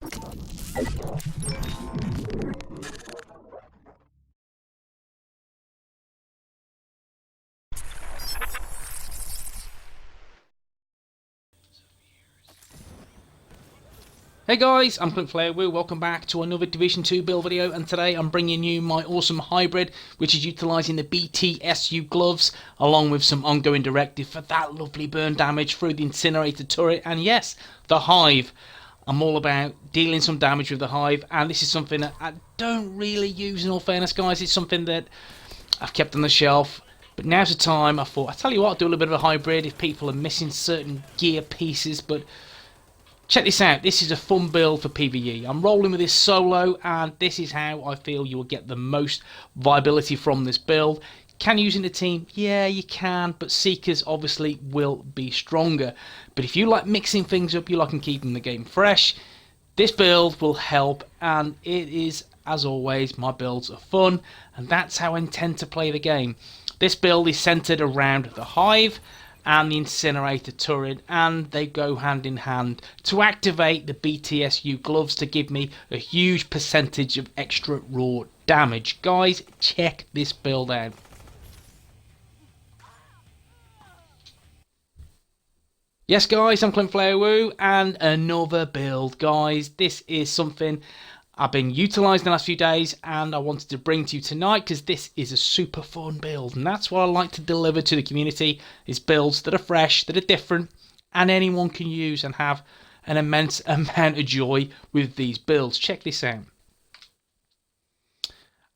Hey guys, I'm CLINTFLAIRWOOO, welcome back to another Division 2 build video, and today I'm bringing you my awesome hybrid, which is utilising the BTSU gloves, along with some ongoing directive for that lovely burn damage through the incinerator turret, and yes, the hive. I'm all about dealing some damage with the hive, and this is something that I don't really use in all fairness guys. It's something that I've kept on the shelf, but now's the time. I thought, I'll tell you what, I'll do a little bit of a hybrid if people are missing certain gear pieces, but check this out, this is a fun build for PvE. I'm rolling with this solo, and this is how I feel you will get the most viability from this build. Can you use it in a team? Yeah, you can, but Seekers obviously will be stronger. But if you like mixing things up, you like and keeping the game fresh, this build will help, and it is, as always, my builds are fun, and that's how I intend to play the game. This build is centered around the hive and the incinerator turret, and they go hand in hand to activate the BTSU gloves to give me a huge percentage of extra raw damage. Guys, check this build out. Yes guys, I'm CLINTFLAIRWOOO, and another build guys. This is something I've been utilising the last few days, and I wanted to bring to you tonight because this is a super fun build, and that's what I like to deliver to the community, is builds that are fresh, that are different, and anyone can use and have an immense amount of joy with these builds. Check this out.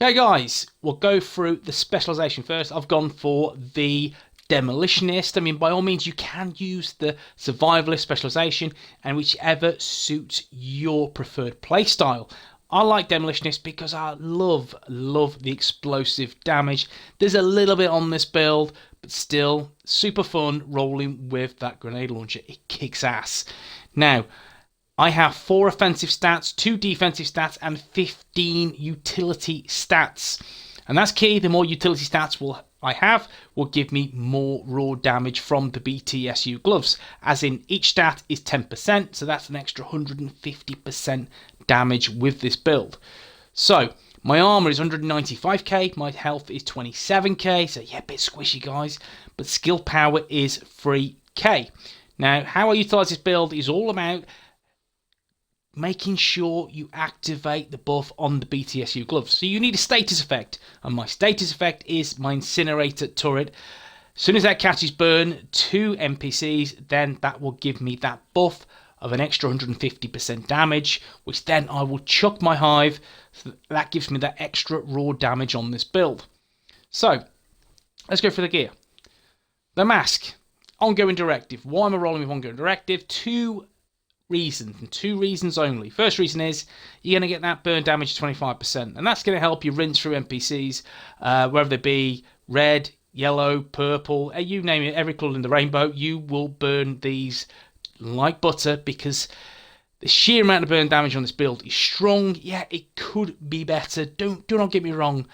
Okay guys, we'll go through the specialization first. I've gone for the Demolitionist. I mean, by all means, you can use the Survivalist specialization, and whichever suits your preferred playstyle. I like Demolitionist because I love the explosive damage. There's a little bit on this build, but still super fun rolling with that grenade launcher. It kicks ass. Now, I have 4 offensive stats, 2 defensive stats, and 15 utility stats. And that's key. The more utility stats I will give me more raw damage from the BTSU gloves, as in each stat is 10%, so that's an extra 150% damage with this build. So my armor is 195k, my health is 27k, so yeah, a bit squishy guys, but skill power is 3k. Now how I utilize this build is all about making sure you activate the buff on the BTSU gloves. So you need a status effect, and my status effect is my incinerator turret. As soon as that catches burn to NPCs, then that will give me that buff of an extra 150% damage, which then I will chuck my hive, so that gives me that extra raw damage on this build. So let's go for the gear. The mask, ongoing directive. Why am I rolling with ongoing directive? 2 reasons, and 2 reasons only. First reason is you're going to get that burn damage to 25%, and that's going to help you rinse through NPCs, whether they be red, yellow, purple, you name it, every colour in the rainbow. You will burn these like butter, because the sheer amount of burn damage on this build is strong. Yeah, it could be better, do not get me wrong,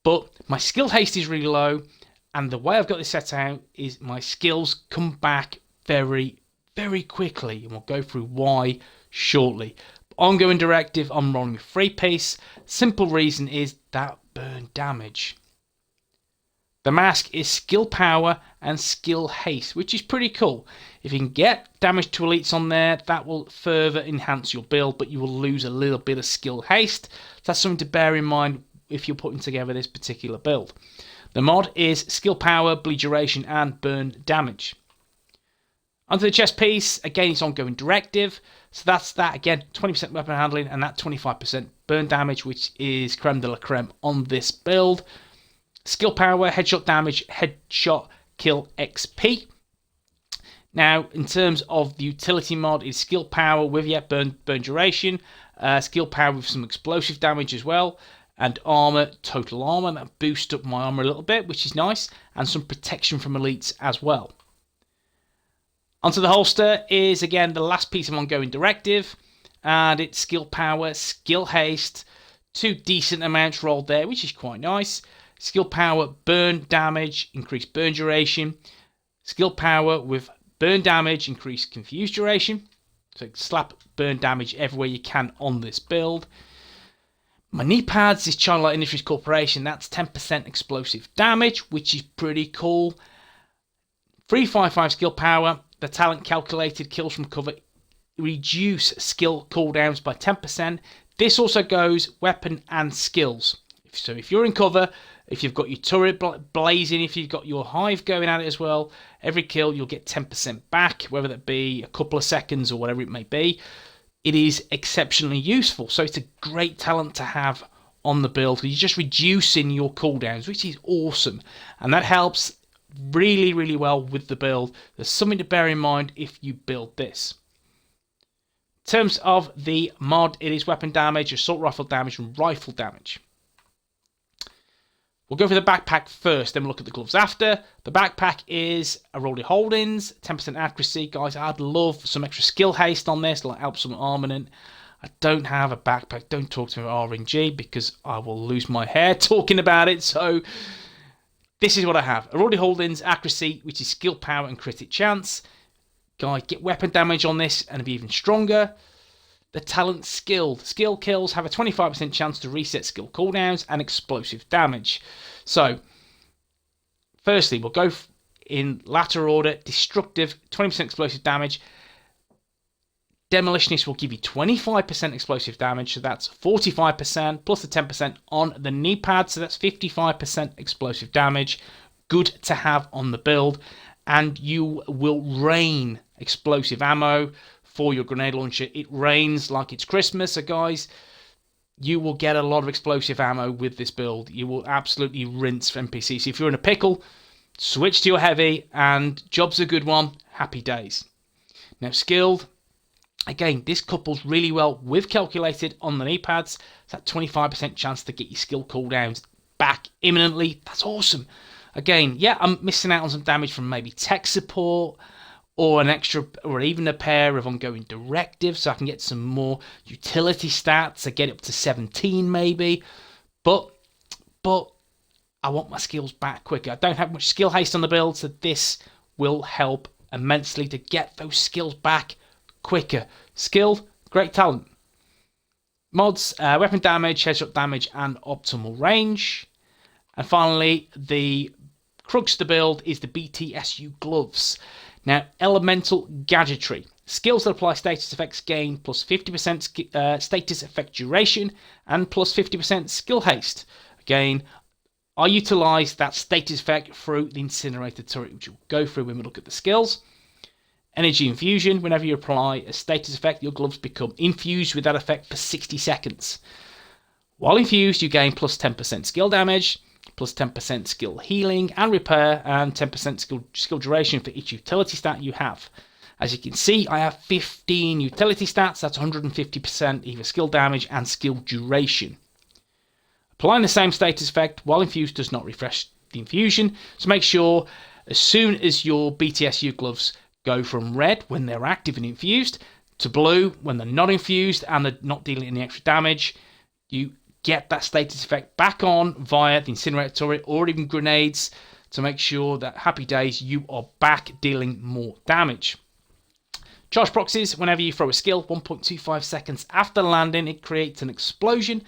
but my skill haste is really low, and the way I've got this set out is my skills come back very quickly, and we'll go through why shortly. Ongoing directive, I'm rolling with 3-piece. Simple reason is that burn damage. The mask is skill power and skill haste, which is pretty cool. If you can get damage to elites on there, that will further enhance your build, but you will lose a little bit of skill haste. That's something to bear in mind if you're putting together this particular build. The mod is skill power, bleed duration, and burn damage. Onto the chest piece, again it's ongoing directive, so that's that, again 20% weapon handling and that 25% burn damage, which is creme de la creme on this build. Skill power, headshot damage, headshot kill XP. Now in terms of the utility mod, is skill power with burn duration, skill power with some explosive damage as well, and armor, total armor, that boosts up my armor a little bit, which is nice, and some protection from elites as well. Onto the holster is, again, the last piece of ongoing directive, and it's skill power, skill haste, 2 decent amounts rolled there, which is quite nice. Skill power, burn damage, increased burn duration. Skill power with burn damage, increased confuse duration. So slap burn damage everywhere you can on this build. My knee pads is China Light Industries Corporation. That's 10% explosive damage, which is pretty cool. 355 skill power. The talent calculated kills from cover reduce skill cooldowns by 10%. This also goes weapon and skills. So if you're in cover, if you've got your turret blazing, if you've got your hive going at it as well, every kill you'll get 10% back, whether that be a couple of seconds or whatever it may be. It is exceptionally useful. So it's a great talent to have on the build. You're just reducing your cooldowns, which is awesome. And that helps really, really well with the build. There's something to bear in mind if you build this. In terms of the mod, it is weapon damage, assault rifle damage, and rifle damage. We'll go for the backpack first, then we'll look at the gloves after. The backpack is a Rolly Holdings, 10% accuracy. Guys, I'd love some extra skill haste on this, like help some armament. I don't have a backpack. Don't talk to me about RNG because I will lose my hair talking about it. So this is what I have. A Rolly Holdings, accuracy, which is skill power and critic chance. Guys, get weapon damage on this and it'll be even stronger. The talent skilled. Skill kills have a 25% chance to reset skill cooldowns and explosive damage. So, firstly, we'll go in latter order. Destructive, 20% explosive damage. Demolitionist will give you 25% explosive damage, so that's 45%, plus the 10% on the knee pad, so that's 55% explosive damage. Good to have on the build. And you will rain explosive ammo for your grenade launcher. It rains like it's Christmas, so guys, you will get a lot of explosive ammo with this build. You will absolutely rinse for NPC. So if you're in a pickle, switch to your heavy, and job's a good one. Happy days. Now, skilled. Again, this couples really well with calculated on the knee pads. It's that 25% chance to get your skill cooldowns back imminently. That's awesome. Again, yeah, I'm missing out on some damage from maybe tech support, or an extra, or even a pair of ongoing directives, so I can get some more utility stats. I get up to 17 maybe, but I want my skills back quicker. I don't have much skill haste on the build, so this will help immensely to get those skills back quicker. Skilled, great talent. Mods, weapon damage, headshot damage, and optimal range. And finally, the crux of the build is the BTSU gloves. Now, elemental gadgetry. Skills that apply status effects gain plus 50% status effect duration and plus 50% skill haste. Again, I utilise that status effect through the incinerator turret, which we'll go through when we look at the skills. Energy infusion. Whenever you apply a status effect, your gloves become infused with that effect for 60 seconds. While infused, you gain plus 10% skill damage, plus 10% skill healing and repair, and 10% skill duration for each utility stat you have. As you can see, I have 15 utility stats. That's 150% either skill damage and skill duration. Applying the same status effect while infused does not refresh the infusion, so make sure as soon as your BTSU gloves go from red when they're active and infused to blue when they're not infused and they're not dealing any extra damage, you get that status effect back on via the incinerator turret or even grenades to make sure that happy days you are back dealing more damage. Charge proxies. Whenever you throw a skill, 1.25 seconds after landing, it creates an explosion,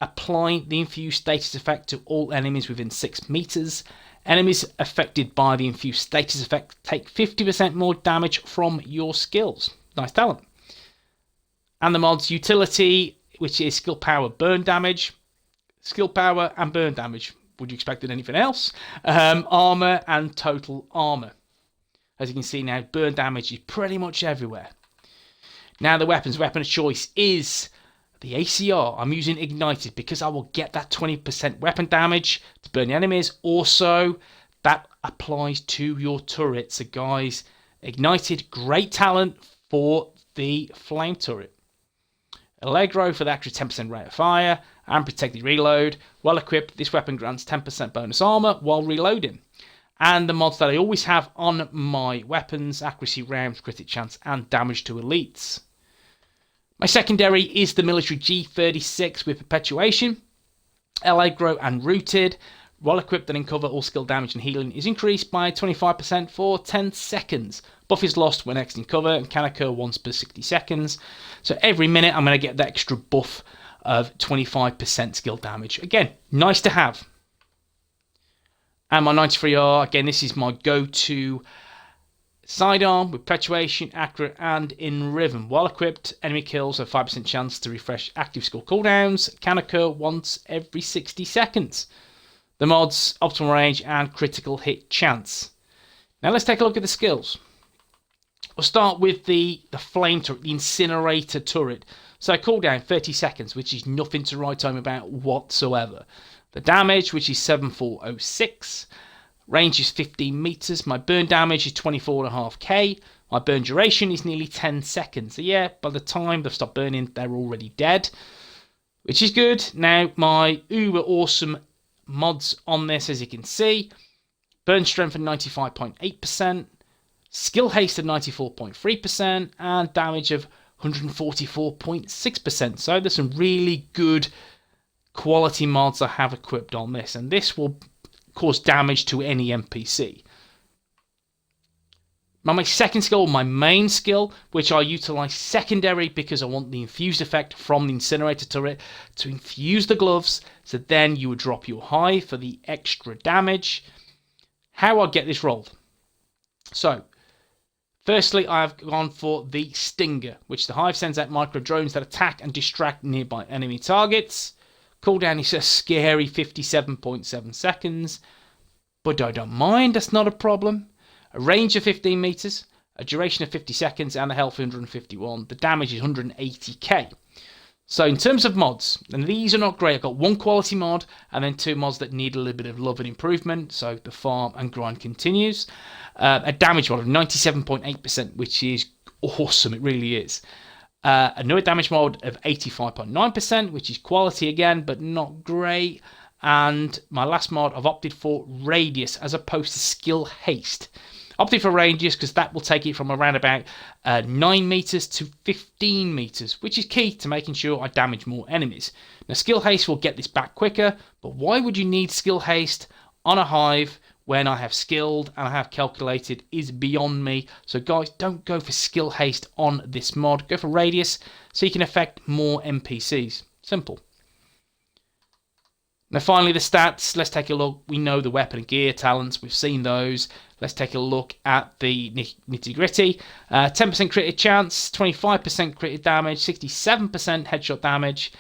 applying the infused status effect to all enemies within 6 meters. Enemies affected by the infused status effect take 50% more damage from your skills. Nice talent. And the mod's utility, which is skill power, burn damage. Skill power and burn damage. Would you expect anything else? Armor and total armor. As you can see now, burn damage is pretty much everywhere. Now the weapons. Weapon of choice is the ACR. I'm using ignited because I will get that 20% weapon damage to burn the enemies. Also, that applies to your turret. So guys, ignited, great talent for the flame turret. Allegro for the extra 10% rate of fire and protected reload. Well equipped, this weapon grants 10% bonus armor while reloading. And the mods that I always have on my weapons: accuracy, rounds, critic chance, and damage to elites. My secondary is the military G36 with perpetuation, Allegro and rooted. While equipped and in cover, all skill damage and healing is increased by 25% for 10 seconds. Buff is lost when exiting cover and can occur once per 60 seconds. So every minute I'm going to get that extra buff of 25% skill damage. Again, nice to have. And my 93R, again, this is my go-to sidearm with perpetuation, accurate, and in rhythm. While equipped, enemy kills have 5% chance to refresh active skill cooldowns. Can occur once every 60 seconds. The mods, optimal range, and critical hit chance. Now let's take a look at the skills. We'll start with the flame turret, the incinerator turret. So cooldown 30 seconds, which is nothing to write home about whatsoever. The damage, which is 7406. Range is 15 meters. My burn damage is 24.5k. My burn duration is nearly 10 seconds. So yeah, by the time they've stopped burning, they're already dead, which is good. Now, my uber awesome mods on this, as you can see. Burn strength at 95.8%. Skill haste at 94.3%. And damage of 144.6%. So there's some really good quality mods I have equipped on this. And this will cause damage to any NPC. My second skill, my main skill, which I utilize secondary because I want the infused effect from the incinerator turret to infuse the gloves, so then you would drop your hive for the extra damage. How I get this rolled. So, firstly, I've gone for the Stinger, which the hive sends out micro drones that attack and distract nearby enemy targets. Cooldown is a scary 57.7 seconds, but I don't mind, that's not a problem. A range of 15 meters, a duration of 50 seconds, and a health of 151. The damage is 180k. So in terms of mods, and these are not great, I've got one quality mod and then two mods that need a little bit of love and improvement. So the farm and grind continues. A damage mod of 97.8%, which is awesome, it really is. Another damage mod of 85.9%, which is quality again, but not great. And my last mod, I've opted for radius as opposed to skill haste. Opted for radius because that will take it from around about 9 meters to 15 meters, which is key to making sure I damage more enemies. Now, skill haste will get this back quicker, but why would you need skill haste on a hive when I have skilled and I have calculated is beyond me. So guys, don't go for skill haste on this mod. Go for radius so you can affect more NPCs. Simple. Now finally the stats, let's take a look. We know the weapon and gear talents, we've seen those. Let's take a look at the nitty gritty. 10% crit chance, 25% crit damage, 67% headshot damage,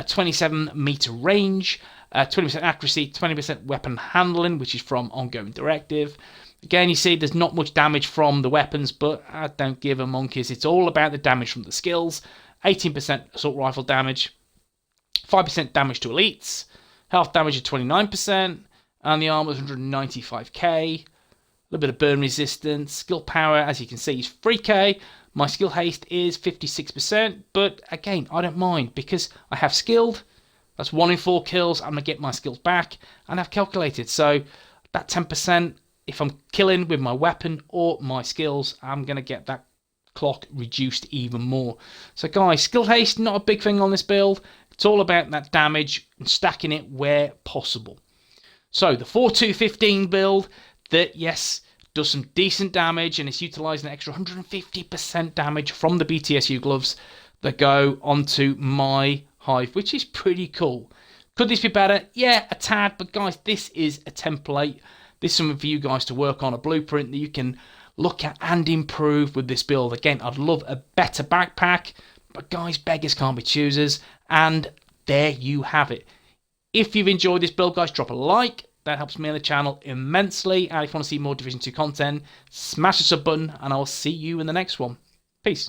27 meter range, 20% accuracy, 20% weapon handling, which is from ongoing directive. Again, you see there's not much damage from the weapons, but I don't give a monkeys. It's all about the damage from the skills. 18% assault rifle damage, 5% damage to elites, health damage of 29%, and the armor is 195k. A little bit of burn resistance. Skill power, as you can see, is 3k. My skill haste is 56%, but again, I don't mind because I have skilled. That's 1 in 4 kills. I'm going to get my skills back, and I've calculated. So that 10%, if I'm killing with my weapon or my skills, I'm going to get that clock reduced even more. So guys, skill haste, not a big thing on this build. It's all about that damage and stacking it where possible. So the 4-2-15 build, that, yes, does some decent damage, and it's utilising an extra 150% damage from the BTSU gloves that go onto my hive, which is pretty cool. Could this be better? Yeah, a tad, but guys, this is a template. This is something for you guys to work on, a blueprint that you can look at and improve with this build. Again, I'd love a better backpack, but guys, beggars can't be choosers, and there you have it. If you've enjoyed this build, guys, drop a like. That helps me on the channel immensely. And if you want to see more Division 2 content, smash the sub button, and I'll see you in the next one. Peace.